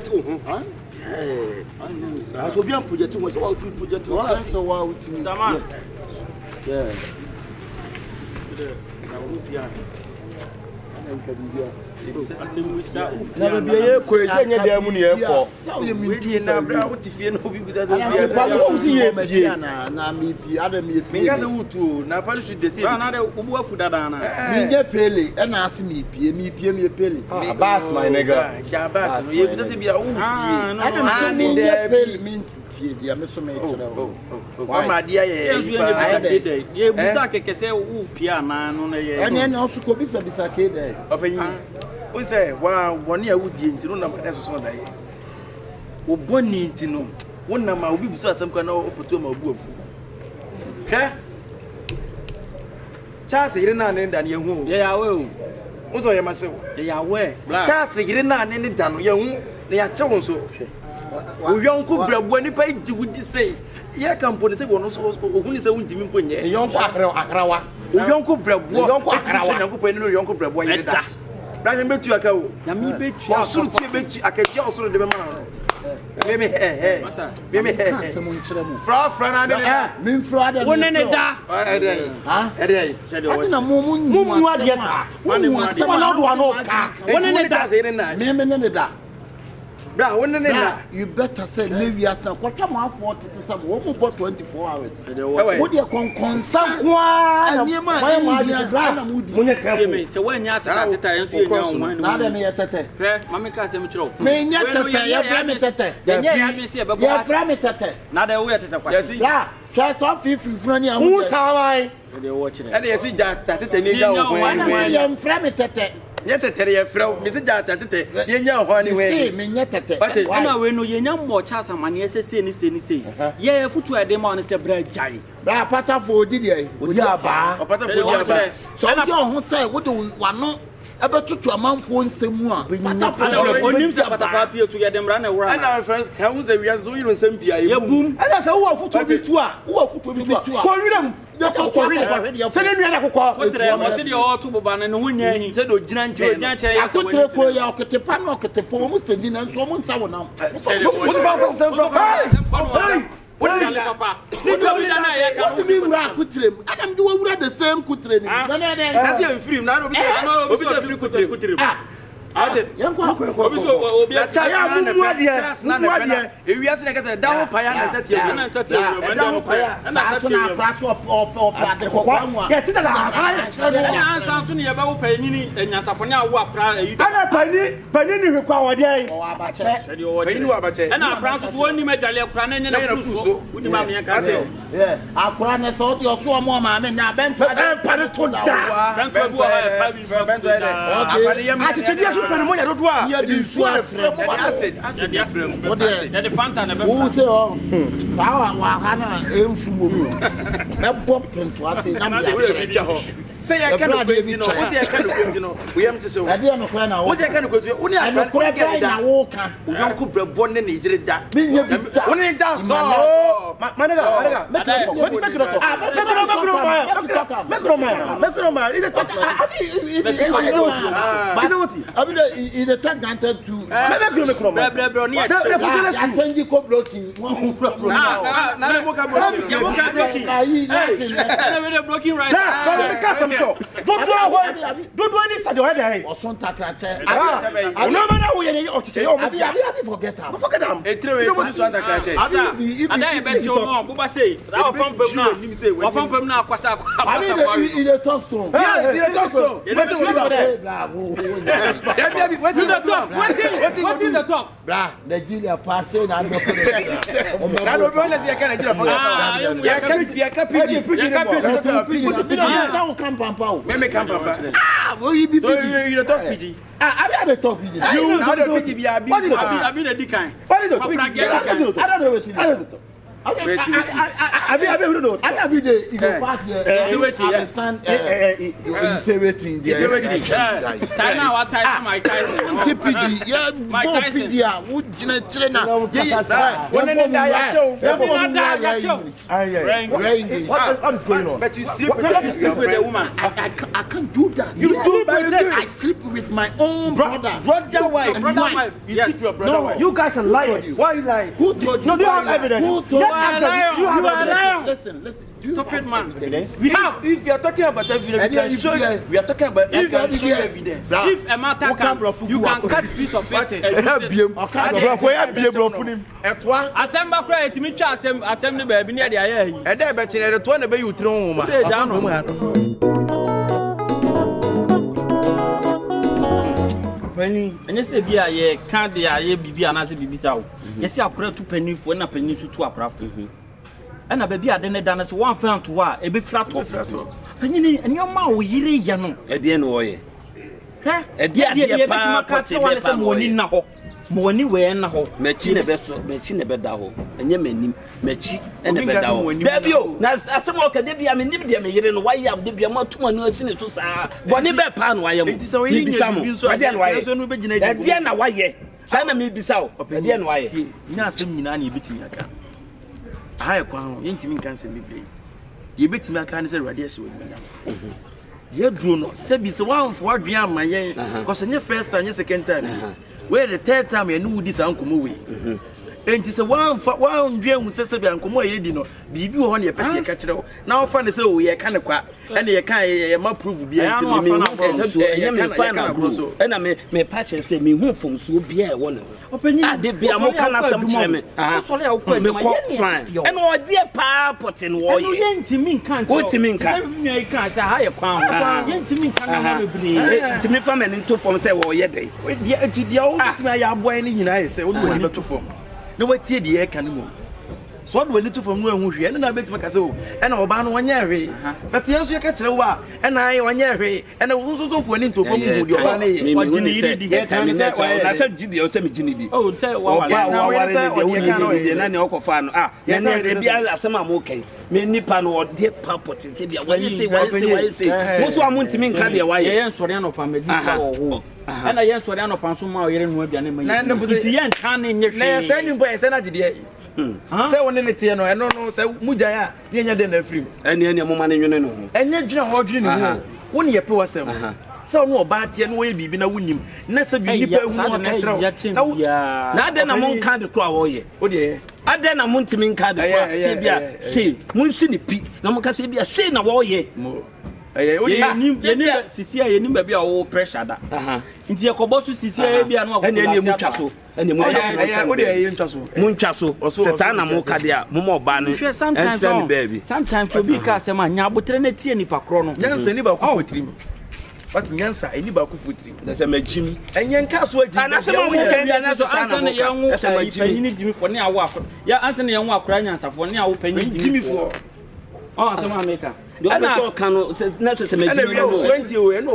project huh? I so be a project so what project so what Saman yeah na be ye kwese nya da mu ne e ko we die na bra wo tifie no bi buza so bia so si ye bie na mi pi ada mi pi mi ga se wutu na pa su de se na de ubu afu dada na mi nye pele e na ase mi pie pele Abbas my nigga ja Abbas no ye buza se bia wo pie ada mi so mi nye pele mi tie dia me so me tira o ma dia ye ye buza kekese wo pie ana no na ye ene na osu ko bisa ke dai ofanyi o say wa woni a wudi ntino na ma so da ye wo boni ntino wonna ma obi buso asem kwa na opoto ma obu afu hwe chance yire na ne da ne hu ye ya we o uzo ye ma se ye ya we chance yire na ne da no ye hu ne ya che won so o yonko brabo ni pa jiwudi sei ye kampo ne se wo no so ohuni se wuntimi mpo nye yonko akrawa o yonko brabo yonko akrawa yonko pa ni no yonko brabo ye da bra ye betu aka o na mi betu osuru tie betu akatia osuru de be ma meme meme fra na ne me fra da won ne da ha ede ati na mu ade sa won na do ano ka won ne da meme ne da bra won ne da you better say levias na kwatwa ma 40 to some wo mu 24 hours wo de konkon sankwa na ma bra na mu di munye kafo me se wanya asa teta enso ye nyawo na da me yetete hwe mame ka se me kiro me nya tete ya bra me tete ya me se be bo ya bra me tete na da wo yetete kwa ya hwe so fifi frani amu hu sawai de wo kire ene yesi ja tete ne ja wo wan ya mfra me tete nyetete ye frɛ me se ja tete ye nya ho ani we se me nyetete ana we no ye nya mbo cha samane ye se ni se ye futu ade ma on se bra jare bra pata fo odi de odi aba pata fo odi aba so ye ho se wo de wano abetutu amanfo nsemu a pata fo onim se pata fa pie tu ye de mra na wura ana friends ka hu se wiase so yiro nsem bia ye bum ana se wo futu bi tu a wo futu bi tu a ko wiram se ne nua na kokɔ o se de o tu boba na ho nya hin se do gina nche akotre ko ya oketepa na oketepa o mu sendi na nso mu nsa wo nam wo ba ko se from hey papa ni do bi na ya ka mi wura kutrem adam do wura the same kutre ni na na na se free na no bi free kutre ade yanko obi so obi a chance na muade ewiase na kase da ho paya na tete na ho paya na so na praso o ade kokwa mu a ye tita da paya na san so ne ye ba ho paya nyini enyasafo ne awo apra ayi ana pani ni hwekwa wode ai o abache pani wo abache ana praso so woni medale akura na nyina fruso woni ma me ka te akura ne so de oso mo ma me na bento pani to da bento okay a pere mo ya dodo a ya di su afre acid o de fanta na be fa se o fa wa ha na emfumo me bom pento ase na me ya say ya kan kwenti no wo say ya kan kwenti no wo yam se so ade no kra na wo say kan kwenti wo ni akra ga na wo ka wo yonko brebo ne ne jire da wo ni da so manega me ide talk ide talk granted to me bro ni e change ko blocking won hu blocking na mo ka blocking na we blocking right so do any side o dey o son takrache no man na wo ye o chiche yo mo bia forget am e tire we so son takrache ada e be ti o mo bo ba say that o pompem na akwasa akwasa e dey talk so yes e dey talk so e dey talk there what in the talk bra Nigeria pass na do na do be na se ka Nigeria for ya ka pigi Pampa. Me Pampa. Well you be you talk PG. I be the talk PG. You know the PG be abi the decline. What is the I don't know what it is. I don't know. I be the you go pass here. Understand? You say waiting there. Time now what time my Tyson. TPG, yeah, more PG. Would Gina China? What is going on? But you sleep with a woman. I can't do that. You sleep with her. I sleep with my own brother wife. You sleep with your brother wife. You guys are lying. Why are you lying? Who told you? No, do you have evidence? Who told you? You have evidence. Listen. Stupid man. We have. If you are talking about evidence, we are talking about evidence. If a matter comes, you can cut a piece of it. Assemble credit to me, assembly baby near the air. And then, but you know, the you throw home. Penny, and you say, be a can't be a baby and as a baby out. You see, I pray to penny for a penny to a craft. And a baby, I didn't done as one found to a bit flat off. Penny, and your mouth, you know, at the end of it. At the end of the money where and ho, Machine Bedao, and Yemen, Machi and the Bedao. Debio, some of Cadabia, I mean, why you have Debia more to one nursing to Bonnie Bepan, why am I so easy? I didn't why at the end of why ye. Sana me be so, at the end why you not some Nani beating your car. I acquire intimate cancer me play. You beat me a cancer radiation with me. Dear Bruno, Sebi is one for Adrian, my year, because in your first time, your second time. Where the third time you knew this uncle movie. And it's a one dream who says, Uncle Moy, you know, be you on your person catcher. Now, funny so we are kind of quack, and you can't prove be and I may patch and say me home from so be a one. I did be a more kind of some chairman. And all dear papa and war, you ain't to me can't go to me can't say higher crown. To me to me from an into from say, oh, yeah, they. The old boy in the United States, what to form. No, what's here the air can move. So, what will little from who she and I bet Macaso and Obama 1 year, but yes, you catch a while, and I 1 year, and I was also for an into from your money. What you need to get time is that way. I said, Gideon, tell me, Ginny. Oh, say, well, ah, yeah, some are okay. Many pan or dear papa, when you say, what you say, most one to mean Cadia, why, and Soriano family. And I answer down upon some more in Webby. It's young canning your sending by a senator. Say one in the Tiano, I don't know, say Mujaya, near the free. And any woman in your name. And yet, General Ordinary, 1 year poor self. So no bad and way be no winning. Nessa be now then among kind of crowd. Oh, dear. I then a Montimin card. Say, Monsini P. No can say be a sin of all ye. Sisia, you need be all pressure. Into your Cobosu, Sisia, and then you Muchaso, and the Munchaso, or Sana Mocadia, Momo Banner, sometimes, baby. Sometimes you'll be cast a man, but Trinity and Ipacrono. Yes, anybody with him. But Yansa, anybody with him. That's a Jimmy. And Yankas, and that's a young Jimmy for near walk. Yeah, Anthony and walk crying for near opening Jimmy for. Oh, some maker. You are cannot necessarily 20 and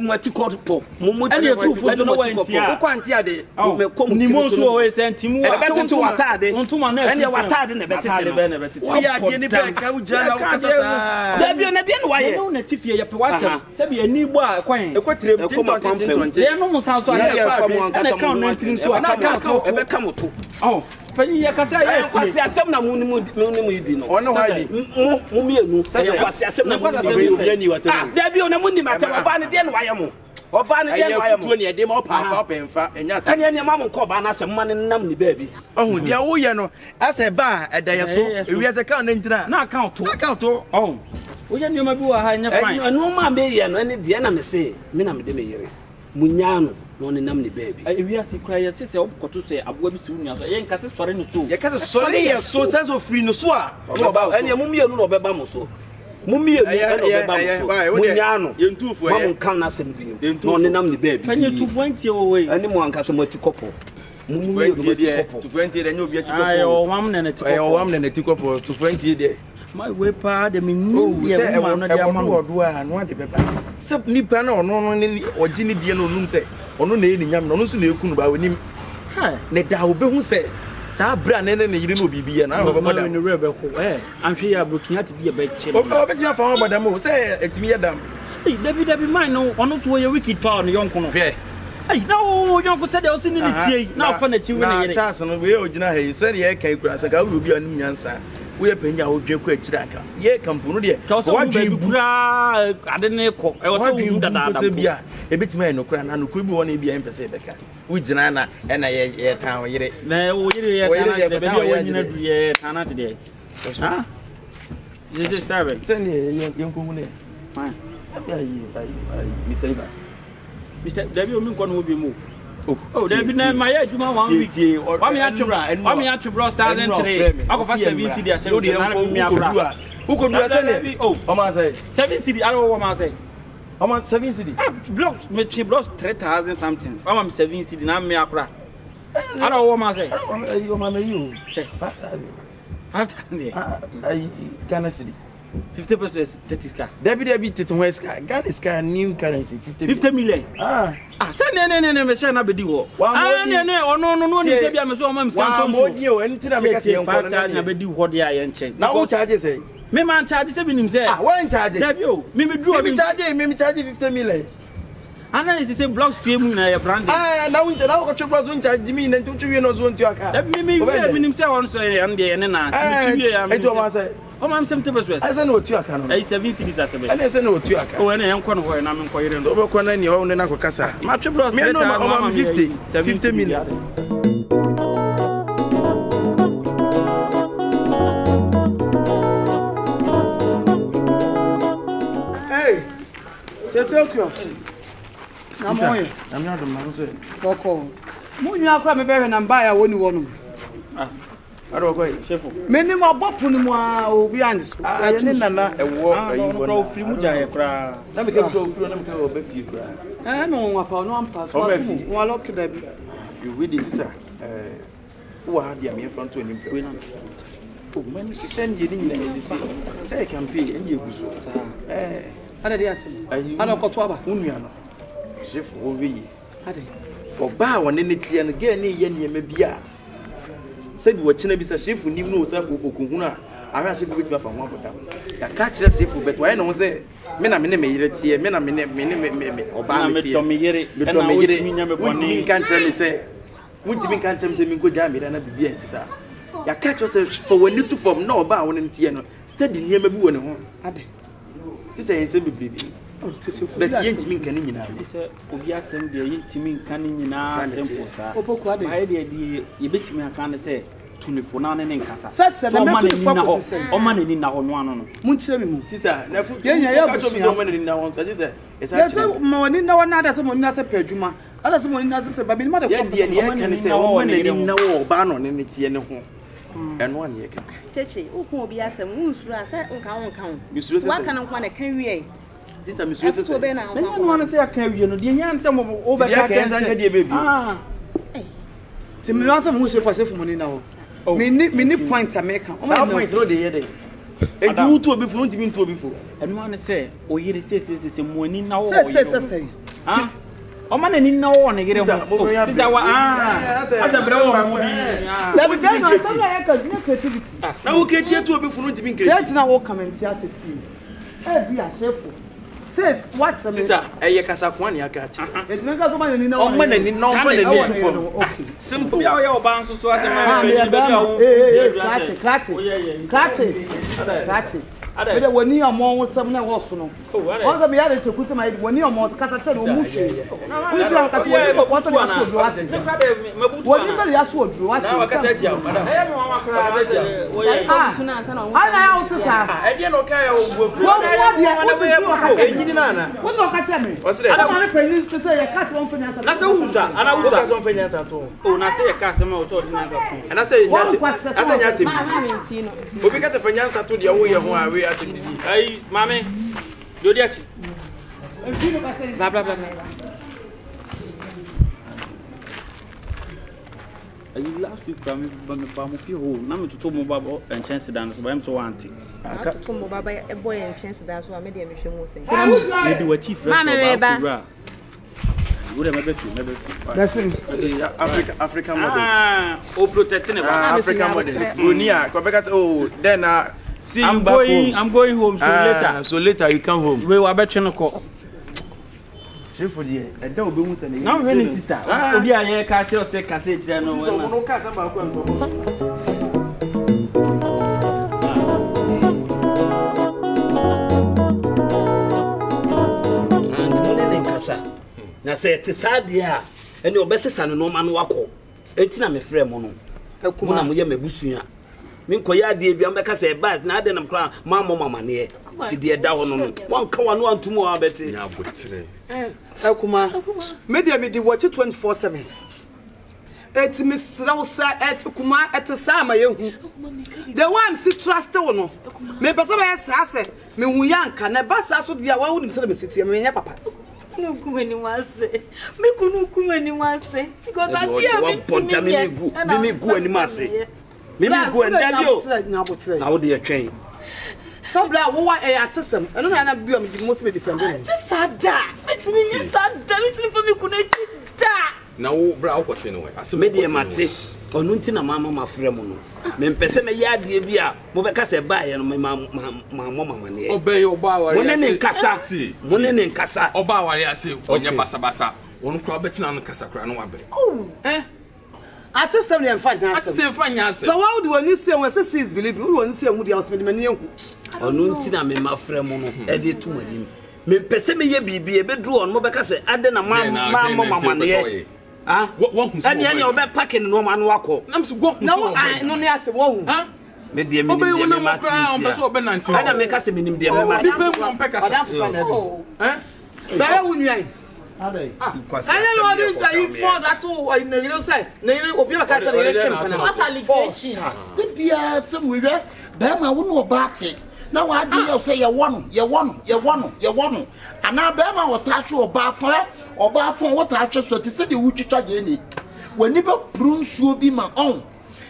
what you call Pope. And you're too full to know what Quantia de Nimoso always sent him to Atade, on 2 months, and you were tired in the better. We are getting back. There be an idea why you know if you have to say a new boy, quite a quarter of 20. They are no sounds like I come to. Oh. Penny, I can say, I some no moon, or no, I did. There be on a Monday matter of Banadian Wyamo. Or Banadian 20 a demo up and fat, and yet any mamma called Banas and money nummy baby. Oh, dear, oh, you know, as a bar at Diaso, we has a count into that. Not count to. Oh, we are never do a high enough. No, my baby, and any the enemy say, Minam de Mary. Munyano. No, the namely baby. We are to cry, sister, or to say, I will be soon. I ain't cast sorry no so. You can't sorry, so sense of free no soa. About any mummy no bebamoso. Mummy, Munyano, you two for one can us and be on the namely baby. Can you 20 away? Anyone can some to couple. Mummy, to 20, and you'll be a 1 minute, or 1 minute to couple to 20 days. My way, pardon me, no, I want to do and want the paper. Sub Nipano or Ginny Diano say, or no name, no, no, couldn't buy with him. Ha, let the who say. Sa bra ne yiri no bibi na ho baba dam. No rebe ko anhwe ya broken hat bi e ba che. O be ti afa ho baba dam say etimi ye dam. Dabi man no ono so ye wicked power no yonko no. Hwe. No yonko said e o si ni tie na afa na chi we na yere. Chance no we ogina he say ye kan kura say ka we obi anim nyansa. We penya wo dwe ko akira aka. Ye kampo no de. Wa dwe bura ade ne ko. E wo se wo dada da. Bia e betima e no kura na no kura bi wona e bia empese beka. We gina na e na ye tan wo yere. Na wo yere ye tan na de be wo nyina du ye tan na de. Ha? This is starving. Tell ye yonko mu ne. Fine. Mr. Evans. Mr. Debbie, you can't be moved. Oh, Debbie, my age, 1 week. Why me at your bros, 1,003. I go for 7 city. I said, who could do a oh, Oma say 7 city. I don't want to say. Oma 7 city. Blocks, me blocks 3,000 something. I'm 7 city. Now me akra. I don't want to say. You say 5,000. 5,000. Ghana city. 50% 30 car. Debbie West Ghana sky new currency 50 million. Send me share na bedi wo. No ni say bia me so o mam scan tom. Mo anything I make say 5,000 na bedi wo de aye nchen. Now who charge say? Me man charge say binim say. When charge? Debbie o, me draw me charge 50 million. Ana is say blocks to emu na your brand. Now we go to blocks we charge me na to we no so ntu aka. Debbie me binim say won so e dey na. Ti we am. E to ma say. Oh, I'm 70%. I say no tu aka no. 7 cities as I say no tu aka. Oh, na yanko no ho na me nko yire no. So be ko na ni ho na akokasa. Ma twe bros me no ma 50 million. Hey. Kyekyeku. Na moye. Na me adom na so. Koko. Mo nwa akra me be na mba ya woni wono. Aro ko Shifo. Me ni mo bopu ni mo obi anso. Ni nana ewo ayi wona. No free mu jaye kra. Na me ke free na me ke oba fie kra. No nwa pa no ampa so. Mo lock da bi. You read this sir. Who are the me front to him. Oh man, send you ni na this. Say campaign and you go so. Ada dia asem. Ada ko to aba. Unua no. Shifo owi. Ada. Oba woni ne tie no ge ne ye ne ma bia. Said what China be Shifo nim no say Opoku a ahwa Shifo beti ba fa ho aboda ya ka kire Shifo bet why no say me na me yire tie me na me oba me tie me yire na wo timi nya me boni kan kire me say mutimi kan kire me say me go ja me na bibia ntisa ya ka kire say for when to form no oba woni tie no steady niam bi woni ho ade say say bibibi but yentimi kan ni nyina say obi asem de yentimi kan ni nyina simple sa Opoku ade ba de ye betimi aka ne say tunifo na ne nkasa se na me tunifo se o ma ne ni na ho no ano no mu nkire mi mu sister na fu yenya ya bu so ma ne ni na ho so say yes mo ni na wona da se mo ni na se padwuma ada se mo ni na se ba bi ma de ko de ne kan say o ma ne ni na wo ba no ne tie ne ho eno an ye kan cheche ukun obi asem unsuru ase nka misuru se wa kan nko na kan wie sister misuru se be na me no wan say aka wie no de nya nsem over ka chen say ti mi wan say mo Shifo mo ni na ho me ni point America o ma point no de ye de enti wutu obi fu ntimi ntu obi fu eno an say o yire se mo ni na wo se o ma na ni na wo ne yire ho sister wa asa bre wo mo da bi dan no asa ya ka dina creativity na wo creative tu obi fu ntimi creative that na wo comment ya tete bi a Shifo says watch them sister kasa kwa ni aka achi et me ka so ma ni na o ma na ni no fa na ni tu fo okay simple ya o ba nso so ase ma clutch But when you are more some na wo so no o za me ya de chekuta ma when you are more kata che no mu hwe we do am kata what na so do ase when you ya so do ase na wa kasa tia madam ana ya otu sa e de no ka ya wo fu wo de o tu tu kasa enyini na na wo do kasa me ana ma me penis to say ya kasa won fanya sa na se wuza ana wuza kasa won fanya sa to o na se ya kasa ma o to di na za to ana se nya te obi ka te fanya sa to de wo ye ho a we atindi ai mame jodi achi bla bla bla ai last week ba mo fi ho na me toto mo babo en chance dan so ba em so wanti aka to mo baba e boy en chance dan so a me de me hwe mo sen me di wa chief rest of Akura African models. Oh, protecting African models. Bunia, then see you back home. I'm going home later. So later you come home. We were better no call. Shifo die. E da obi hu se ne. Now when sister. Obi aye ka che o se cassette no we na. No ka sa ba ko nko. Na say te sade a ene obesesa no no ma no wako entina me frɛ mo no mo na mo ye mabusua me nkoya ade bia mbeka say bas na ade nam kra ma mo mama ne ti de da ho no no wanka wano antumo wa beti nya botire Akuma media me di watch 24/7 et me sraw sa et kuma et sa ma yehu the one si trust no me pesa ba sa se me hu yanka na ba sa so dia wa hu ni se me sitie me nya papa no kumeni wase me kunu kumeni wase because I dear me gu ani mase me gu endadio na wo de atwen so bla wo wa e atesem eno na bia me most be defend me sada me nya sada me for me kunu chi da na wo bra wo kwete no we asem me de mate onu nti na mama mafrɛ mo no me mpese me ya de bia mo be ka se ba ye no mama ne obey oba wari wone ne nkasa oba wari ase onye basa won kra betina no kasa kra no wabe atesem ne mfa nya atesem fa nya ase so what do you say when say is believe you won say mu dia so me mani ehu onu nti na me mafrɛ mo no e de tu manim me mpese me ye bibi e be dru on mo be ka se ade na mama ne any obe packing no man wako nam so go no no ne ase wo hu me de me de me ma ada me ka se me nim de me ma bi pe mo peka sa bere wu nyan ade anya no de you for that so na you say na you obi ba ka say na you chimpa na what's allegation the bia some we be ma wo no baate na wa di you say ye wono ana be ma wo tache oba fon wo tache so ti se de wutwitwa je ni wani ba prunsuo bi ma on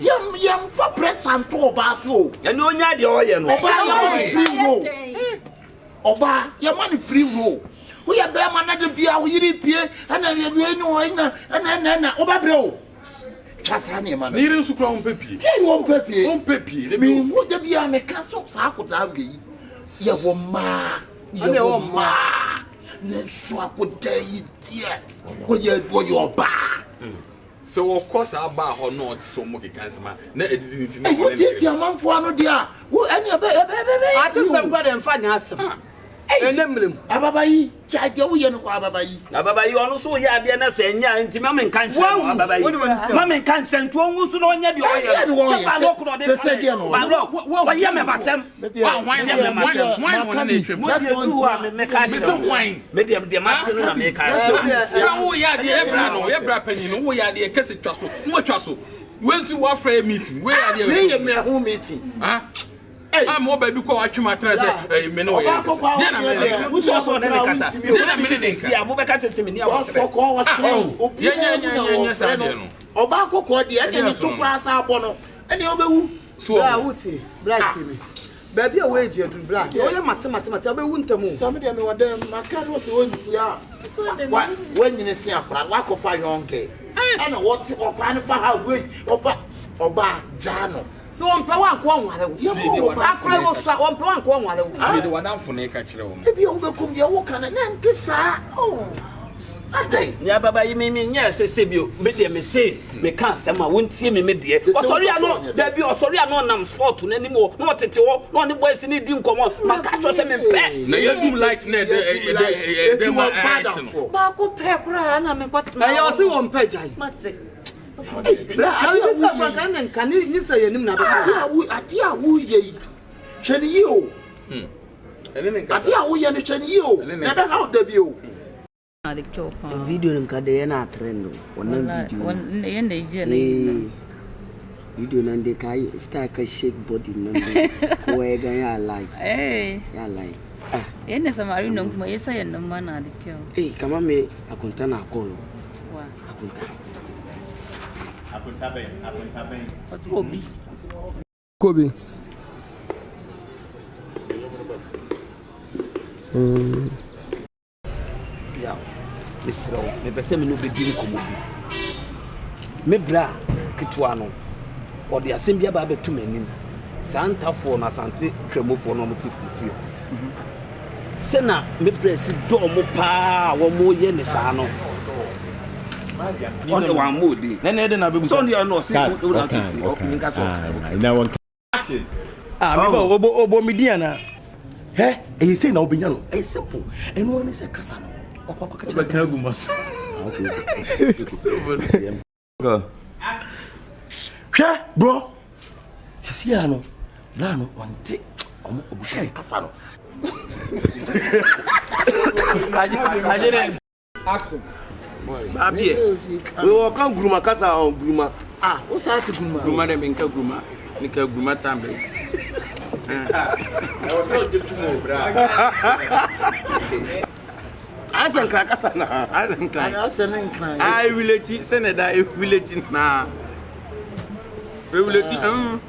yam fa present to oba so ene onya de oye no oba ya free roll oba ya man free roll we ya be ma na de bia wo yiri pie ana we bi enu o ina ana oba bre o chasa ne ma na yiri nsu kra on pepie on pepie me wo de bia me ka so sa akoda ge ye wo ma ne so akoda yi die wo ye do yo ba so of course aba ho not so mo ke kansema na edidi nti na wo tie amanfo ano dia wo ene be atesem kwa dem fa nya asem enemlem ababayi chaje wo ye no kwa ababayi ono so ya de na se nya nti ma men kan chen ababayi ma men kan chen to onwu so no nya de oye ba lo kro de ba lo wo ye me basem wine na twem mo de du wa me ka de wine me de ma tinu na me ka so wo ya de ebra panyin no wo ya de kese twa so mo twa so wensu wa fra meeting we ya de me ye me ho meeting I'm over because I came out and said, "Me no, yeah, Oba koko de ene to kwasa abo no ene obewu so awuti black me baby a wage you black so you mathematics obewu ntemu so me de me wode makari wo so ntia wa nyine si akra wa ko fa yonke ana wo ti okra ne fa ha we oba jano so on pe wan ko nware wo akra wo so on pe wan ko nware wo se de wadanfo ne ka kire wo e bi on be kum de wo kana na ntisa ade ya baba yi me nya se bio me de me se me kan sama wontie me de osori ano da bi osori ano nam sport na ni mo no tete wo no ne boys ni di nkomo maka cho se me pe na you do light na de my father ba ko pe kura na me kwat na yo se wo mpe jai mate na we se kwa kan ni se yenim na be ati awu ye hwene yi o ati awu ye ne hwene yi o na be ha da bi o video nka de na trend wannan video yanda ije ne video nan de kai start ka shake body nan ko ya ga ya like ya like yanda samari nan kuma yasa yannan ma na da kyau kamar me akunta na kolo wa akunta ben wasu obi Kobe. Misro, me pese me no be di nkomo bi. Me bra ketwa no. O de asem bia ba betu manim. Santafo na sante kremofo no motif fie. Sena me press do mo pa wo mo ye ne sa no. On the one mode. Na de na be mu. So you no see who na okay. nka so. Now one Action. Me ba obo media na. He, e say na obenya no. E simple. Eno won say kasa no. Okwa ka Ba ka gu mas. Go. Hwe, bro. Sisi ya no. Na no onte. Omo obushare kasa no. Action. Abi. We will come gruma kasa on gruma. Ah, o sa ti guma. Gruma de menka gruma. Nika gruma tambe. I was so deep to move, bra. Asan kra kasa na. Asan kra. I was saying crying. I will let it seneda I will let it na. We will let it